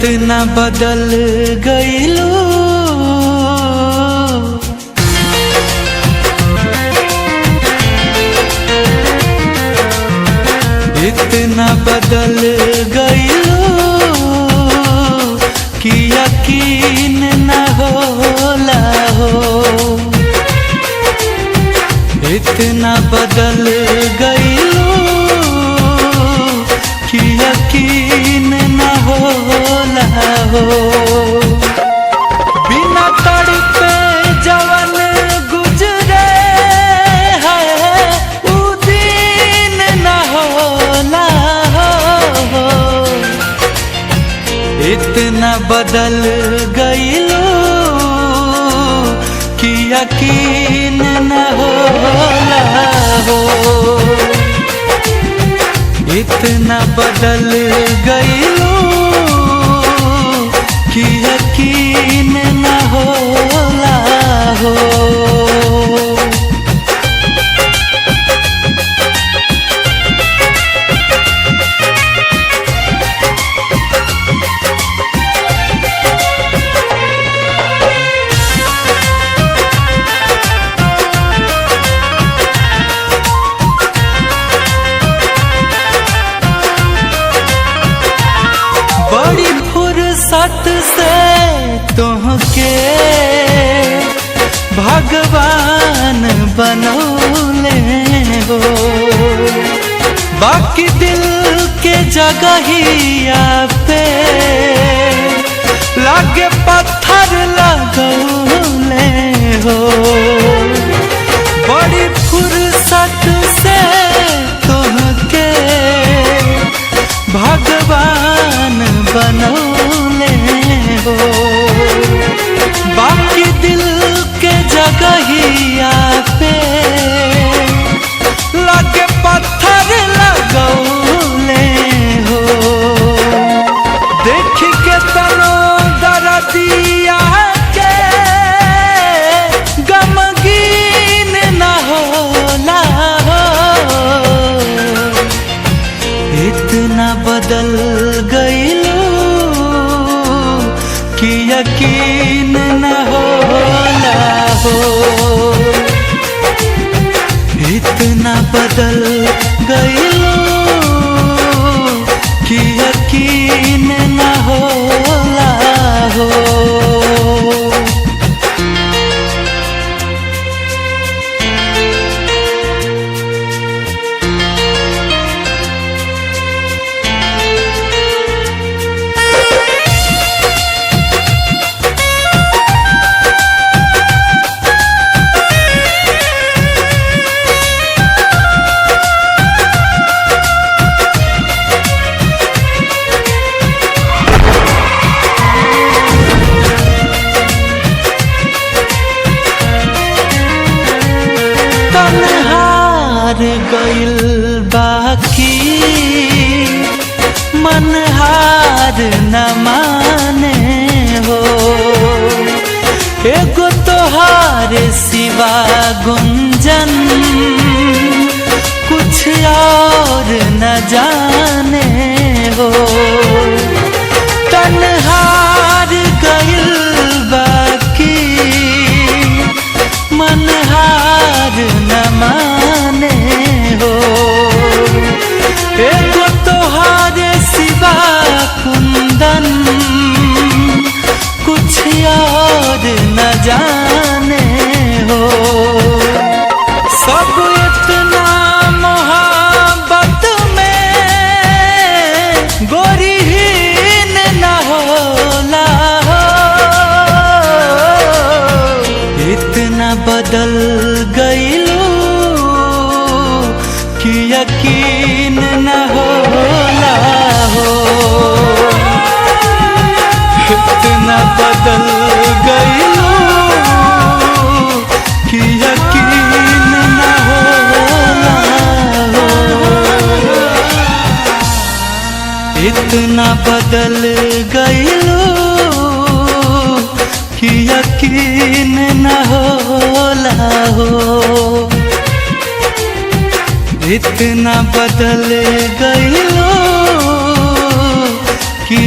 इतना बदल गईलू, इतना बदल गईलू कि यकीन न होला हो। इतना बदल गईलू कि यकीन न होला हो। बिना तड़पे जवन गुजरे है उ दिन न होला हो। इतना बदल गईलू कि यकीन न होला हो। इतना बदल गईलू कि यकीन न होला हो। बड़ी फुर्सत से तुहके भगवान बनौले हो। बाकी दिल के जगहिया पे लागे पत्थर लगौले हो। बड़ी फुर्सत से तुहके भगवान बनौले हो। बाकी दिल के जगहिया पे लगे पत्थर लगौले हो। देख के तनो दर्दिया के गमगीन न होला हो। इतना बदल गईलू कि यकीन न होला हो। इतना बदल गईलू कि यकीन न होला हो। हार गइल बाकी मन हार न माने हो। एगो तोहार सिवा गुंजन कुछ और न जाने हो। तन हार गइल बाकी मन हार न माने हो। एगो तोहारे सिवा कुंदन कुछ और न जाने हो। सब इतना मोहब्बत में गोरीहीन न होला हो। इतना बदल गईलू कि यकीन न होला हो। इतना बदल गईलू कि यकीन न होला हो। इतना बदल गईलू कि यकीन न होला हो। इतना बदल गईलो कि